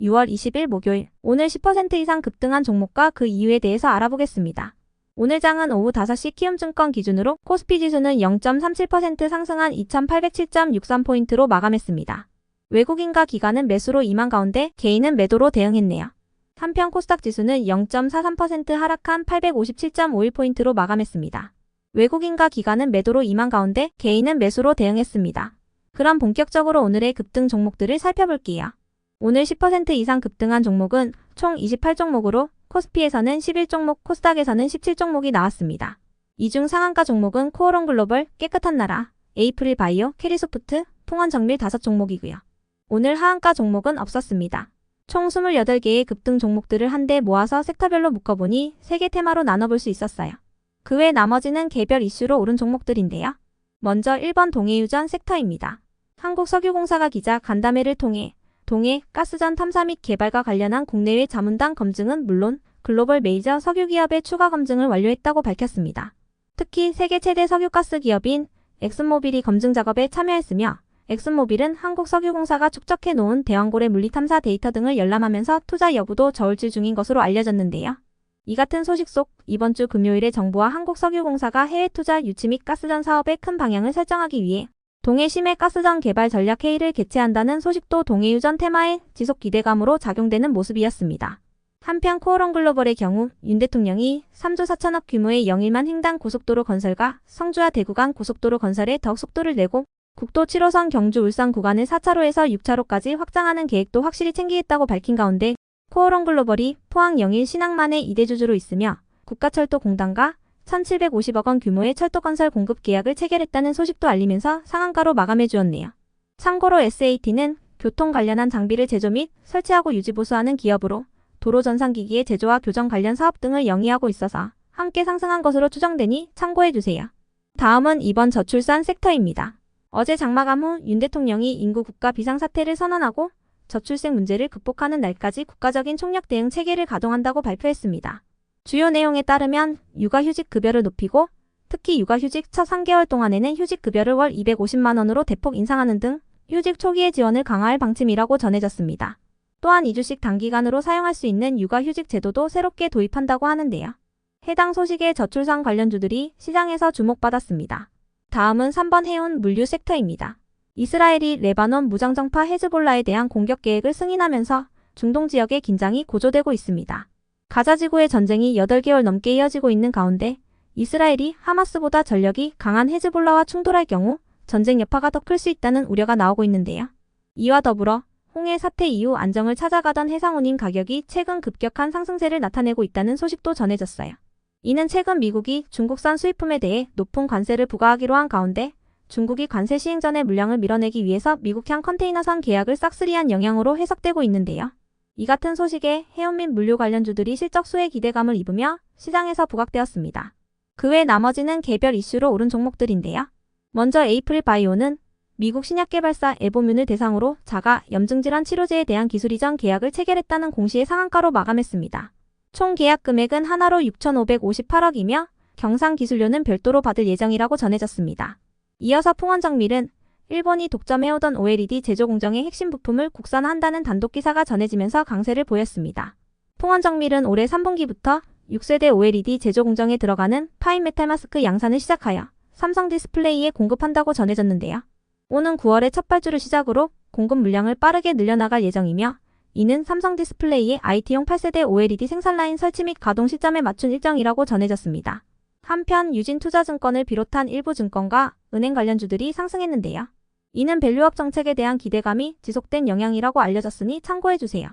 6월 20일 목요일, 오늘 10% 이상 급등한 종목과 그 이유에 대해서 알아보겠습니다. 오늘 장은 오후 5시 키움증권 기준으로 코스피 지수는 0.37% 상승한 2807.63포인트로 마감했습니다. 외국인과 기관은 매수로 임한 가운데 개인은 매도로 대응했네요. 한편 코스닥 지수는 0.43% 하락한 857.51포인트로 마감했습니다. 외국인과 기관은 매도로 임한 가운데 개인은 매수로 대응했습니다. 그럼 본격적으로 오늘의 급등 종목들을 살펴볼게요. 오늘 10% 이상 급등한 종목은 총 28종목으로 코스피에서는 11종목, 코스닥에서는 17종목이 나왔습니다. 이 중 상한가 종목은 코오롱글로벌, 깨끗한 나라, 에이프릴 바이오, 캐리소프트, 풍원정밀 5종목이고요. 오늘 하한가 종목은 없었습니다. 총 28개의 급등 종목들을 한데 모아서 섹터별로 묶어보니 3개 테마로 나눠볼 수 있었어요. 그 외 나머지는 개별 이슈로 오른 종목들인데요. 먼저 1번 동해유전 섹터입니다. 한국석유공사가 기자 간담회를 통해 동해 가스전 탐사 및 개발과 관련한 국내외 자문단 검증은 물론 글로벌 메이저 석유기업의 추가 검증을 완료했다고 밝혔습니다. 특히 세계 최대 석유가스 기업인 엑슨모빌이 검증 작업에 참여했으며 엑슨모빌은 한국석유공사가 축적해 놓은 대왕고래 물리 탐사 데이터 등을 열람하면서 투자 여부도 저울질 중인 것으로 알려졌는데요. 이 같은 소식 속 이번 주 금요일에 정부와 한국석유공사가 해외 투자 유치 및 가스전 사업의 큰 방향을 설정하기 위해 동해 심해 가스전 개발 전략 회의를 개최한다는 소식도 동해유전 테마에 지속 기대감으로 작용되는 모습이었습니다. 한편 코오롱글로벌의 경우 윤 대통령이 3조 4천억 규모의 영일만 횡단 고속도로 건설과 성주와 대구 간 고속도로 건설에 더욱 속도를 내고 국도 7호선 경주 울산 구간을 4차로에서 6차로까지 확장하는 계획도 확실히 챙기겠다고 밝힌 가운데 코오롱글로벌이 포항 영일 신항만의 2대 주주로 있으며 국가철도공단과 1,750억 원 규모의 철도 건설 공급 계약을 체결했다는 소식도 알리면서 상한가로 마감해 주었네요. 참고로 SAT는 교통 관련한 장비를 제조 및 설치하고 유지 보수하는 기업으로 도로 전산기기의 제조와 교정 관련 사업 등을 영위하고 있어서 함께 상승한 것으로 추정되니 참고해 주세요. 다음은 이번 저출산 섹터입니다. 어제 장마감 후 윤 대통령이 인구 국가 비상사태를 선언하고 저출생 문제를 극복하는 날까지 국가적인 총력 대응 체계를 가동한다고 발표했습니다. 주요 내용에 따르면 육아휴직 급여를 높이고 특히 육아휴직 첫 3개월 동안에는 휴직 급여를 월 250만 원으로 대폭 인상하는 등 휴직 초기의 지원을 강화할 방침이라고 전해졌습니다. 또한 2주씩 단기간으로 사용할 수 있는 육아휴직 제도도 새롭게 도입한다고 하는데요. 해당 소식에 저출산 관련주들이 시장에서 주목받았습니다. 다음은 3번 해운 물류 섹터입니다. 이스라엘이 레바논 무장정파 헤즈볼라에 대한 공격 계획을 승인하면서 중동 지역의 긴장이 고조되고 있습니다. 가자지구의 전쟁이 8개월 넘게 이어지고 있는 가운데 이스라엘이 하마스보다 전력이 강한 헤즈볼라와 충돌할 경우 전쟁 여파가 더 클 수 있다는 우려가 나오고 있는데요. 이와 더불어 홍해 사태 이후 안정을 찾아가던 해상운임 가격이 최근 급격한 상승세를 나타내고 있다는 소식도 전해졌어요. 이는 최근 미국이 중국산 수입품에 대해 높은 관세를 부과하기로 한 가운데 중국이 관세 시행 전에 물량을 밀어내기 위해서 미국향 컨테이너선 계약을 싹쓸이한 영향으로 해석되고 있는데요. 이 같은 소식에 해운 및 물류 관련주들이 실적 수혜 기대감을 입으며 시장에서 부각되었습니다. 그 외 나머지는 개별 이슈로 오른 종목들인데요. 먼저 에이프릴 바이오는 미국 신약개발사 에보뮌을 대상으로 자가 염증질환 치료제에 대한 기술 이전 계약을 체결했다는 공시의 상한가로 마감했습니다. 총 계약 금액은 하나로 6,558억이며 경상기술료는 별도로 받을 예정이라고 전해졌습니다. 이어서 풍원정밀은 일본이 독점해오던 OLED 제조 공정의 핵심 부품을 국산화한다는 단독 기사가 전해지면서 강세를 보였습니다. 풍원정밀은 올해 3분기부터 6세대 OLED 제조 공정에 들어가는 파인 메탈 마스크 양산을 시작하여 삼성 디스플레이에 공급한다고 전해졌는데요. 오는 9월에 첫 발주를 시작으로 공급 물량을 빠르게 늘려나갈 예정이며 이는 삼성 디스플레이의 IT용 8세대 OLED 생산 라인 설치 및 가동 시점에 맞춘 일정이라고 전해졌습니다. 한편 유진투자증권을 비롯한 일부 증권과 은행 관련주들이 상승했는데요. 이는 밸류업 정책에 대한 기대감이 지속된 영향이라고 알려졌으니 참고해주세요.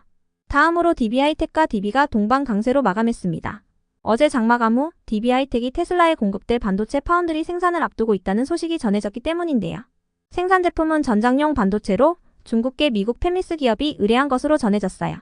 다음으로 DB하이텍과 DB가 동반 강세로 마감했습니다. 어제 장마감 후 DB하이텍이 테슬라에 공급될 반도체 파운드리 생산을 앞두고 있다는 소식이 전해졌기 때문인데요. 생산 제품은 전장용 반도체로 중국계 미국 팹리스 기업이 의뢰한 것으로 전해졌어요.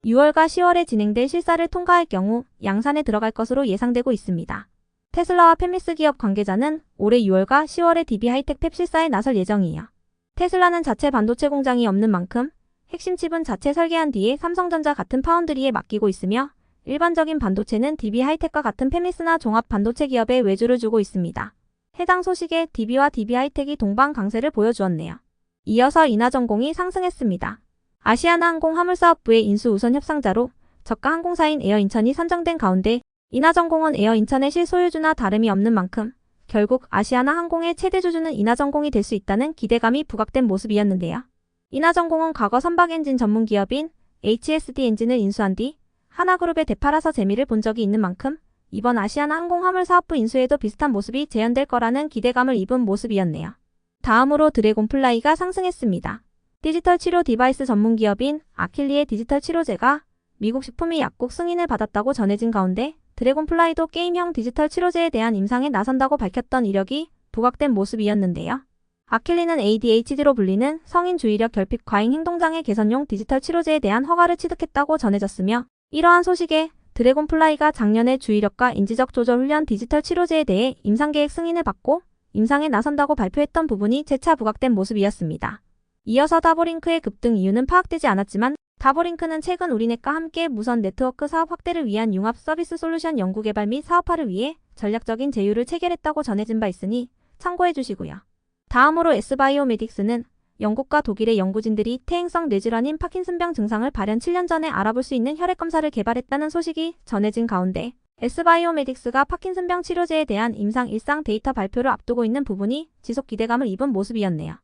6월과 10월에 진행될 실사를 통과할 경우 양산에 들어갈 것으로 예상되고 있습니다. 테슬라와 팹리스 기업 관계자는 올해 6월과 10월에 DB하이텍 팹 실사에 나설 예정이에요. 테슬라는 자체 반도체 공장이 없는 만큼 핵심 칩은 자체 설계한 뒤에 삼성전자 같은 파운드리에 맡기고 있으며 일반적인 반도체는 DB하이텍과 같은 팹리스나 종합 반도체 기업에 외주를 주고 있습니다. 해당 소식에 DB와 DB하이텍이 동반 강세를 보여주었네요. 이어서 인하전공이 상승했습니다. 아시아나항공 화물사업부의 인수 우선 협상자로 저가 항공사인 에어인천이 선정된 가운데 인하전공은 에어인천의 실소유주나 다름이 없는 만큼 결국 아시아나항공의 최대 주주는 인하전공이 될 수 있다는 기대감이 부각된 모습이었는데요. 인하전공은 과거 선박엔진 전문 기업인 HSD 엔진을 인수한 뒤 하나그룹에 되팔아서 재미를 본 적이 있는 만큼 이번 아시아나항공 화물사업부 인수에도 비슷한 모습이 재현될 거라는 기대감을 입은 모습이었네요. 다음으로 드래곤플라이가 상승했습니다. 디지털 치료 디바이스 전문 기업인 아킬리의 디지털 치료제가 미국 식품의 약국 승인을 받았다고 전해진 가운데 드래곤플라이도 게임형 디지털 치료제에 대한 임상에 나선다고 밝혔던 이력이 부각된 모습이었는데요. 아킬리는 ADHD로 불리는 성인 주의력 결핍 과잉 행동장애 개선용 디지털 치료제에 대한 허가를 취득했다고 전해졌으며 이러한 소식에 드래곤플라이가 작년에 주의력과 인지적 조절 훈련 디지털 치료제에 대해 임상계획 승인을 받고 임상에 나선다고 발표했던 부분이 재차 부각된 모습이었습니다. 이어서 다보링크의 급등 이유는 파악되지 않았지만 다보링크는 최근 우리넷과 함께 무선 네트워크 사업 확대를 위한 융합 서비스 솔루션 연구개발 및 사업화를 위해 전략적인 제휴를 체결했다고 전해진 바 있으니 참고해 주시고요. 다음으로 S바이오메딕스는 영국과 독일의 연구진들이 퇴행성 뇌질환인 파킨슨병 증상을 발현 7년 전에 알아볼 수 있는 혈액검사를 개발했다는 소식이 전해진 가운데 S바이오메딕스가 파킨슨병 치료제에 대한 임상 일상 데이터 발표를 앞두고 있는 부분이 지속 기대감을 입은 모습이었네요.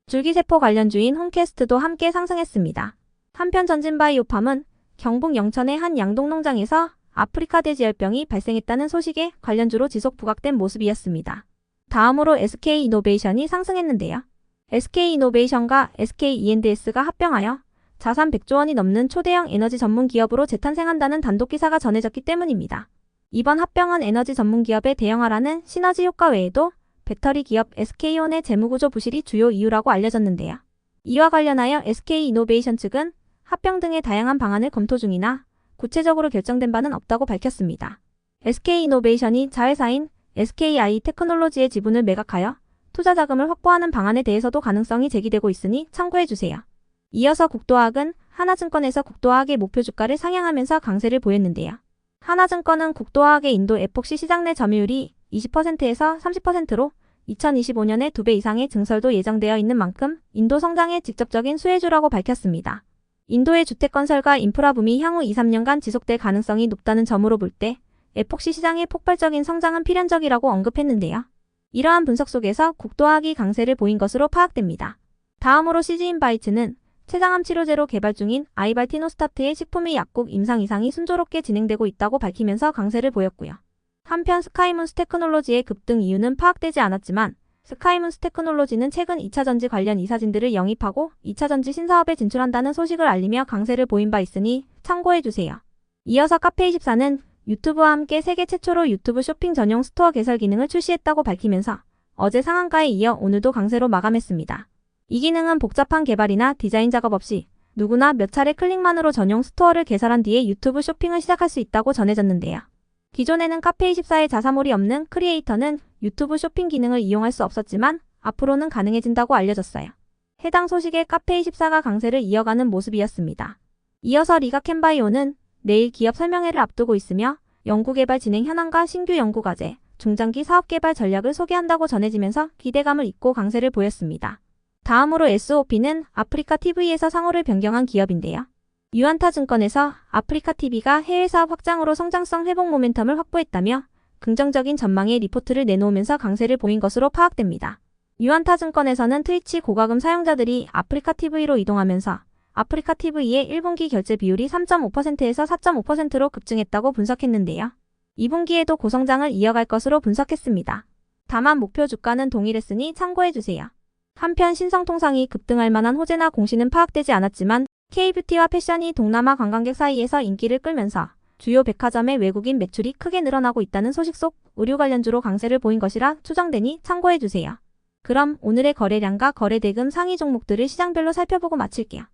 줄기세포 관련주인 홈캐스트도 함께 상승했습니다. 한편 전진바이오팜은 경북 영천의 한 양동농장에서 아프리카 돼지열병이 발생했다는 소식에 관련주로 지속 부각된 모습이었습니다. 다음으로 SK이노베이션이 상승했는데요. SK이노베이션과 SKE&S가 합병하여 자산 100조 원이 넘는 초대형 에너지 전문 기업으로 재탄생한다는 단독 기사가 전해졌기 때문입니다. 이번 합병은 에너지 전문 기업의 대형화라는 시너지 효과 외에도 배터리 기업 SK온의 재무구조 부실이 주요 이유라고 알려졌는데요. 이와 관련하여 SK이노베이션 측은 합병 등의 다양한 방안을 검토 중이나 구체적으로 결정된 바는 없다고 밝혔습니다. SK이노베이션이 자회사인 SKI 테크놀로지의 지분을 매각하여 투자 자금을 확보하는 방안에 대해서도 가능성이 제기되고 있으니 참고해주세요. 이어서 국도화학은 하나증권에서 국도화학의 목표 주가를 상향하면서 강세를 보였는데요. 하나증권은 국도화학의 인도 에폭시 시장 내 점유율이 20%에서 30%로 2025년에 2배 이상의 증설도 예정되어 있는 만큼 인도 성장의 직접적인 수혜주라고 밝혔습니다. 인도의 주택건설과 인프라 붐이 향후 2-3년간 지속될 가능성이 높다는 점으로 볼 때 에폭시 시장의 폭발적인 성장은 필연적이라고 언급했는데요. 이러한 분석 속에서 국도화학이 강세를 보인 것으로 파악됩니다. 다음으로 CG인바이츠는 췌장암 치료제로 개발 중인 아이발티노스타트의 식품의 약국 임상 이상이 순조롭게 진행되고 있다고 밝히면서 강세를 보였고요. 한편 스카이문스 테크놀로지의 급등 이유는 파악되지 않았지만 스카이문스 테크놀로지는 최근 2차전지 관련 이사진들을 영입하고 2차전지 신사업에 진출한다는 소식을 알리며 강세를 보인 바 있으니 참고해주세요. 이어서 카페24는 유튜브와 함께 세계 최초로 유튜브 쇼핑 전용 스토어 개설 기능을 출시했다고 밝히면서 어제 상한가에 이어 오늘도 강세로 마감했습니다. 이 기능은 복잡한 개발이나 디자인 작업 없이 누구나 몇 차례 클릭만으로 전용 스토어를 개설한 뒤에 유튜브 쇼핑을 시작할 수 있다고 전해졌는데요. 기존에는 카페24의 자사몰이 없는 크리에이터는 유튜브 쇼핑 기능을 이용할 수 없었지만 앞으로는 가능해진다고 알려졌어요. 해당 소식에 카페24가 강세를 이어가는 모습이었습니다. 이어서 리가캔바이오는 내일 기업 설명회를 앞두고 있으며 연구개발 진행 현황과 신규 연구과제, 중장기 사업개발 전략을 소개한다고 전해지면서 기대감을 잇고 강세를 보였습니다. 다음으로 SOP는 아프리카 TV에서 상호를 변경한 기업인데요. 유안타증권에서 아프리카 TV가 해외 사업 확장으로 성장성 회복 모멘텀을 확보했다며 긍정적인 전망의 리포트를 내놓으면서 강세를 보인 것으로 파악됩니다. 유안타증권에서는 트위치 고과금 사용자들이 아프리카 TV로 이동하면서 아프리카 TV의 1분기 결제 비율이 3.5%에서 4.5%로 급증했다고 분석했는데요. 2분기에도 고성장을 이어갈 것으로 분석했습니다. 다만 목표 주가는 동일했으니 참고해주세요. 한편 신성통상이 급등할 만한 호재나 공시는 파악되지 않았지만 K뷰티와 패션이 동남아 관광객 사이에서 인기를 끌면서 주요 백화점의 외국인 매출이 크게 늘어나고 있다는 소식 속 의류 관련주로 강세를 보인 것이라 추정되니 참고해주세요. 그럼 오늘의 거래량과 거래대금 상위 종목들을 시장별로 살펴보고 마칠게요.